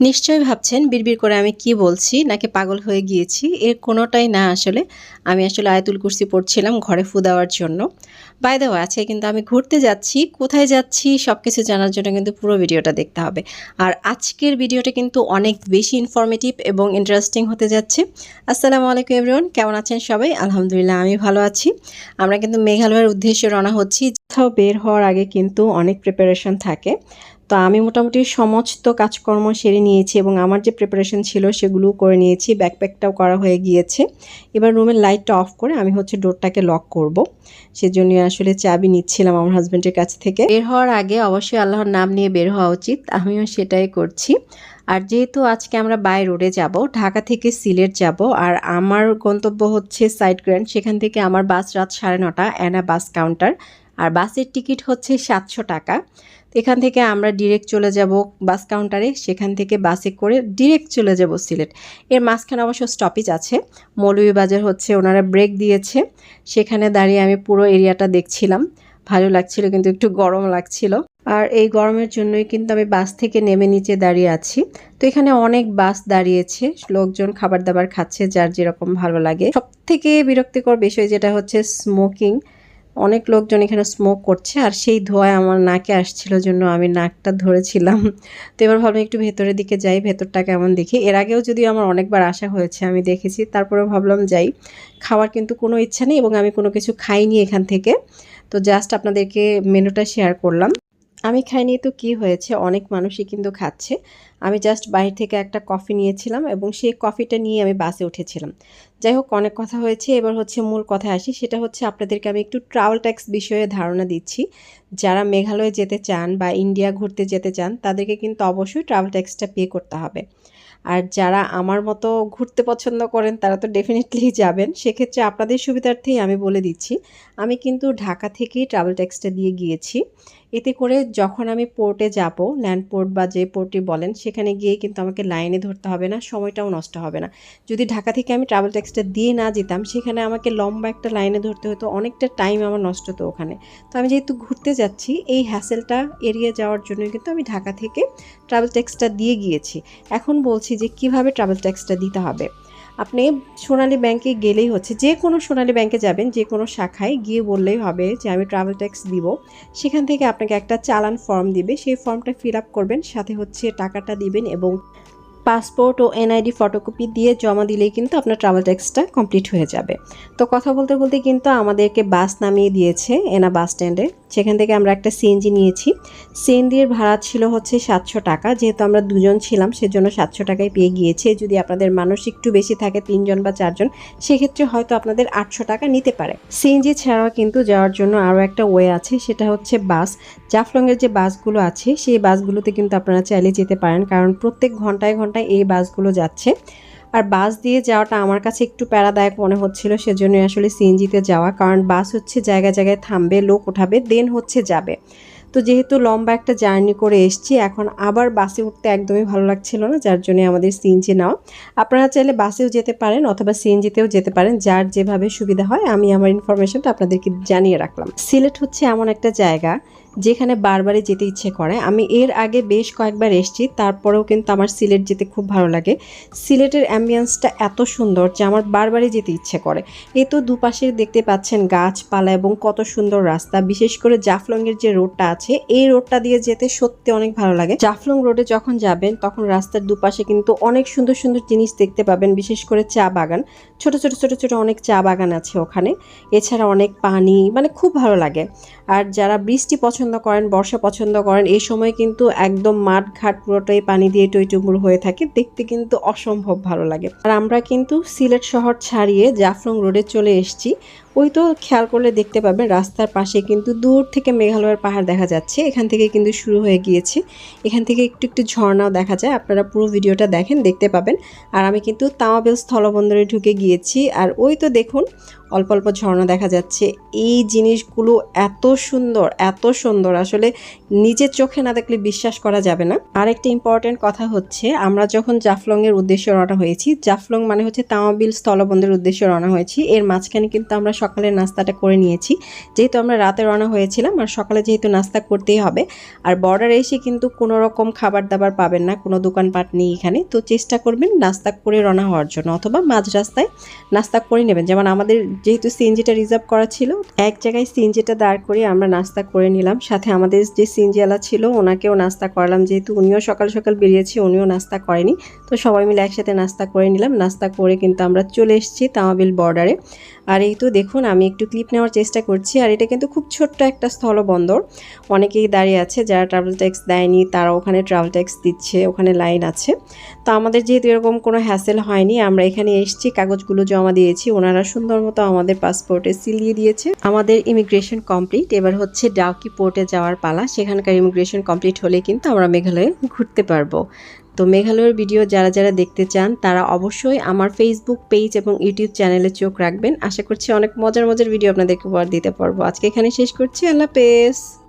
নিশ্চয়ই ভাবছেন বিড়বিড় করে আমি কি বলছি নাকি পাগল হয়ে গিয়েছি। এর কোনোটাই না আসলে। আমি আসলে আয়াতুল কুরসি পড়ছিলাম ঘরে ফু দেওয়ার জন্য। বাই দ্য ওয়ে আজকে কিন্তু আমি ঘুরতে যাচ্ছি। কোথায় যাচ্ছি সবকিছু জানার জন্য কিন্তু পুরো ভিডিওটা দেখতে হবে। আর আজকের ভিডিওটা কিন্তু অনেক বেশি ইনফরমেটিভ এবং ইন্টারেস্টিং হতে যাচ্ছে। আসসালামু আলাইকুম এভরিওয়ান, কেমন আছেন সবাই? আলহামদুলিল্লাহ আমি ভালো আছি। আমরা কিন্তু মেঘালয়ের উদ্দেশ্যে রওনা হচ্ছি। কোথাও বের হওয়ার আগে কিন্তু অনেক প্রিপারেশন থাকে। তো আমি মোটামুটি সমস্ত কাজকর্ম সেরে নিয়েছি এবং আমার যে প্রিপারেশন ছিল সেগুলোও করে নিয়েছি। ব্যাকপ্যাকটাও করা হয়ে গিয়েছে। এবার রুমের লাইটটা অফ করে আমি হচ্ছে ডোরটাকে লক করব। সেজন্য আসলে চাবি নিচ্ছিলাম আমার হাজবেন্ডের কাছ থেকে। বের হওয়ার আগে অবশ্যই আল্লাহর নাম নিয়ে বের হওয়া উচিত। আমিও সেটাই করছি। আর যেহেতু আজকে আমরা বাই রোডে যাব, ঢাকা থেকে সিলেট যাব, আর আমার গন্তব্য হচ্ছে সাইড গ্র্যান্ড। সেখান থেকে আমার বাস রাত 9:30 অ্যানা বাস কাউন্টার। আর বাসের টিকিট হচ্ছে 700 টাকা। এখান থেকে আমরা ডিরেক্ট চলে যাব বাস কাউন্টারে, সেখান থেকে বাসে করে ডিরেক্ট চলে যাব সিলেট। এর মাঝখানে অবশ্য স্টপেজ আছে। মৌলভীবাজার হচ্ছে ওনারা ব্রেক দিয়েছে, সেখানে দাঁড়িয়ে আমি পুরো এরিয়াটা দেখছিলাম। ভালো লাগছিল কিন্তু একটু গরম লাগছিল। আর এই গরমের জন্যই কিন্তু আমি বাস থেকে নেমে নিচে দাঁড়িয়ে আছি। তো এখানে অনেক বাস দাঁড়িয়েছে, লোকজন খাবার দাবার খাচ্ছে যার যেরকম ভালো লাগে। সব থেকে বিরক্তিকর বিষয় যেটা হচ্ছে স্মোকিং। অনেক লোকজন এখানে স্মোক করছে আর সেই ধোঁয়ায় আমার নাকে আসছিল জন্য আমি নাকটা ধরেছিলাম। তো এবার ভাবলাম একটু ভেতরের দিকে যাই, ভেতরটা কেমন দেখি। এর আগেও যদিও আমার অনেকবার আসা হয়েছে, আমি দেখেছি, তারপরে ভাবলাম যাই। খাওয়ার কিন্তু কোনো ইচ্ছা নেই এবং আমি কোনো কিছু খাইনি এখান থেকে। তো জাস্ট আপনাদেরকে মেনুটা শেয়ার করলাম। আমি খাইনি তো কি হয়েছে, অনেক মানুষই কিন্তু খাচ্ছে। আমি জাস্ট বাইরে থেকে একটা কফি নিয়েছিলাম এবং সেই কফিটা নিয়ে আমি বাসে উঠেছিলাম। যাই হোক, অনেক কথা হয়েছে, এবার হচ্ছে মূল কথায় আসি। সেটা হচ্ছে আপনাদেরকে আমি একটু ট্রাভেল ট্যাক্স বিষয়ে ধারণা দিচ্ছি। যারা মেঘালয়ে যেতে চান বা ইন্ডিয়া ঘুরতে যেতে চান তাদেরকে কিন্তু অবশ্যই ট্রাভেল ট্যাক্সটা পে করতে হবে। আর যারা আমার মতো ঘুরতে পছন্দ করেন তারা তো ডেফিনেটলি যাবেন। সেক্ষেত্রে আপনাদের সুবিধার্থেই আমি বলে দিচ্ছি, আমি কিন্তু ঢাকা থেকেই ট্রাভেল ট্যাক্সটা দিয়ে গিয়েছি। এতে করে যখন আমি পোর্টে যাব, ল্যান্ড পোর্ট বা যে পোর্টে বলেন, সেখানে গিয়ে কিন্তু আমাকে লাইনে ধরতে হবে না, সময়টাও নষ্ট হবে না। যদি ঢাকা থেকে আমি ট্রাভেল ট্যাক্সটা দিয়ে না যেতাম, সেখানে আমাকে লম্বা একটা লাইনে ধরতে হতো, অনেকটা টাইম আমার নষ্ট হতো ওখানে। তো আমি যেহেতু ঘুরতে যাচ্ছি, এই হ্যাসেলটা এড়িয়ে যাওয়ার জন্য কিন্তু আমি ঢাকা থেকে ট্রাভেল ট্যাক্সটা দিয়ে গিয়েছি। এখন বলছি যে কিভাবে ট্রাভেল ট্যাক্সটা দিতে হবে। আপনি সোনালী ব্যাংকে গেলেই হচ্ছে, যে কোনো সোনালী ব্যাংকে যাবেন, যে কোনো শাখায় গিয়ে বললেই হবে যে আমি ট্রাভেল ট্যাক্স দিব। সেখান থেকে আপনাকে একটা চালান ফর্ম দিবে, সেই ফর্মটা ফিল আপ করবেন, সাথে হচ্ছে টাকাটা দিবেন এবং পাসপোর্ট ও এনআইডি ফটোকপি দিয়ে জমা দিলেই কিন্তু আপনার ট্রাভেল ট্যাক্সটা কমপ্লিট হয়ে যাবে। তো কথা বলতে বলতে কিন্তু আমাদেরকে বাস নামিয়ে দিয়েছে এনা বাস স্ট্যান্ডে। সেখান থেকে আমরা একটা সিএনজি নিয়েছি। সিএনজির ভাড়া ছিল হচ্ছে 700 টাকা। যেহেতু আমরা দুজন ছিলাম সেজন্য 700 টাকায় পেয়ে গিয়েছে। যদি আপনাদের মানুষ একটু বেশি থাকে, 3 জন বা 4 জন, সেক্ষেত্রে হয়তো আপনাদের 800 টাকা নিতে পারে। সিএনজি ছাড়াও কিন্তু যাওয়ার জন্য আরও একটা ওয়ে আছে, সেটা হচ্ছে বাস। জাফলংয়ের যে বাসগুলো আছে সেই বাসগুলোতে কিন্তু আপনারা চাইলে যেতে পারেন, কারণ প্রত্যেক ঘন্টায় ঘন্টায় এই বাসগুলো যাচ্ছে। আর বাস দিয়ে যাওয়াটা আমার কাছে একটু প্যারাদায়ক মনে হচ্ছিল, সেজন্য আসলে সিএনজিতে যাওয়া। কারণ বাস হচ্ছে জায়গায় জায়গায় থামবে, লোক উঠাবে, দেন হচ্ছে যাবে। তো যেহেতু লম্বা একটা জার্নি করে এসেছি, এখন আবার বাসে উঠতে একদমই ভালো লাগছিল না, যার জন্য আমাদের সিএনজি নেওয়া। আপনারা চাইলে বাসেও যেতে পারেন অথবা সিএনজিতেও যেতে পারেন, যার যেভাবে সুবিধা হয়। আমি আমার ইনফরমেশনটা আপনাদেরকে জানিয়ে রাখলাম। সিলেট হচ্ছে এমন একটা জায়গা যেখানে বারবারই যেতে ইচ্ছে করে। আমি এর আগে বেশ কয়েকবার এসেছি, তারপরেও কিন্তু আমার সিলেট যেতে খুব ভালো লাগে। সিলেটের অ্যাম্বিয়েন্সটা এত সুন্দর যে আমার বারবারই যেতে ইচ্ছে করে। এই তো দুপাশে দেখতে পাচ্ছেন গাছপালা এবং কত সুন্দর রাস্তা। বিশেষ করে জাফলংয়ের যে রোডটা আছে, এই রোডটা দিয়ে যেতে সত্যি অনেক ভালো লাগে। জাফলং রোডে যখন যাবেন তখন রাস্তার দুপাশে কিন্তু অনেক সুন্দর সুন্দর জিনিস দেখতে পাবেন, বিশেষ করে চা বাগান। ছোট ছোট ছোট ছোট অনেক চা বাগান আছে ওখানে। এছাড়া অনেক পানি, মানে খুব ভালো লাগে। আর যারা বৃষ্টি পছন্দ করেন, বর্ষা পছন্দ করেন, এই সময় কিন্তু একদম মাঠ ঘাট পুরোটাই পানি দিয়ে টইটুম্বুর হয়ে থাকে, দেখতে কিন্তু অসম্ভব ভালো লাগে। আর আমরা কিন্তু সিলেট শহর ছাড়িয়ে জাফলং রোডে চলে এসেছি। ওই তো খেয়াল করলে দেখতে পাবেন রাস্তার পাশে কিন্তু দূর থেকে মেঘালয়ের পাহাড় দেখা যাচ্ছে। এখান থেকে কিন্তু শুরু হয়ে গিয়েছে, এখান থেকে একটু একটু ঝর্ণাও দেখা যায়। আপনারা পুরো ভিডিওটা দেখেন, দেখতে পাবেন। আর আমি কিন্তু তাওয়াবেল স্থলবন্দরে ঢুকে গিয়েছি, আর ওই তো দেখুন অল্প অল্প ঝর্ণা দেখা যাচ্ছে। এই জিনিসগুলো এত সুন্দর, এত সুন্দর, আসলে নিজের চোখে না দেখলে বিশ্বাস করা যাবে না। আরেকটা ইম্পর্টেন্ট কথা হচ্ছে, আমরা যখন জাফলংয়ের উদ্দেশ্যে রওনা হয়েছি, জাফলং মানে হচ্ছে তাওয়াবিল স্থলবন্দরের উদ্দেশ্যে রওনা হয়েছি, এর মাঝখানে কিন্তু আমরা সকালের নাস্তাটা করে নিয়েছি, যেহেতু আমরা রাতে রওনা হয়েছিলাম আর সকালে যেহেতু নাস্তা করতেই হবে। আর বর্ডারে এসে কিন্তু কোনো রকম খাবার দাবার পাবেন না, কোনো দোকানপাট নেই এখানে। তো চেষ্টা করবেন নাস্তা করে রওনা হওয়ার জন্য, অথবা মাঝ রাস্তায় নাস্তা করে নেবেন। যেমন আমাদের যেহেতু সিএনজিটা রিজার্ভ করা ছিল, এক জায়গায় সিএনজিটা দাঁড় করে আমরা নাস্তা করে নিলাম। সাথে আমাদের যে সিএনজিওয়ালা ছিল ওনাকেও নাস্তা করালাম, যেহেতু উনিও সকাল সকাল বেরিয়েছে, উনিও নাস্তা করেনি। তো সবাই মিলে একসাথে নাস্তা করে নিলাম। নাস্তা করে কিন্তু আমরা চলে এসেছি তামাবিল বর্ডারে। আর এই তো দেখুন, আমি একটু ক্লিপ নেওয়ার চেষ্টা করছি। আর এটা কিন্তু খুব ছোট্ট একটা স্থলবন্দর, অনেকেই দাঁড়িয়ে আছে যারা ট্রাভেল ট্যাক্স দেয়নি, তারা ওখানে ট্রাভেল ট্যাক্স দিচ্ছে, ওখানে লাইন আছে। তো আমাদের যেহেতু এরকম কোনো হ্যাসেল হয়নি, আমরা এখানে এসেছি, কাগজগুলো জমা দিয়েছি, ওনারা সুন্দর মতো আমাদের পাসপোর্টে সিল দিয়ে দিয়েছে। আমাদের ইমিগ্রেশন কমপ্লিট, এবার হচ্ছে ডাউকি পোর্টে যাওয়ার পালা। সেখানকার ইমিগ্রেশন কমপ্লিট হলে কিন্তু আমরা মেঘালয়ে ঘুরতে পারবো। তো মেঘালয়ের ভিডিও যারা যারা দেখতে চান তারা অবশ্যই আমার ফেসবুক পেজ এবং ইউটিউব চ্যানেলে চোখ রাখবেন। আশা করছি অনেক মজার মজার ভিডিও আপনাদেরকে উপহার দিতে পারবো। আজকে এখানে শেষ করছি। আল্লাহ হাফেজ।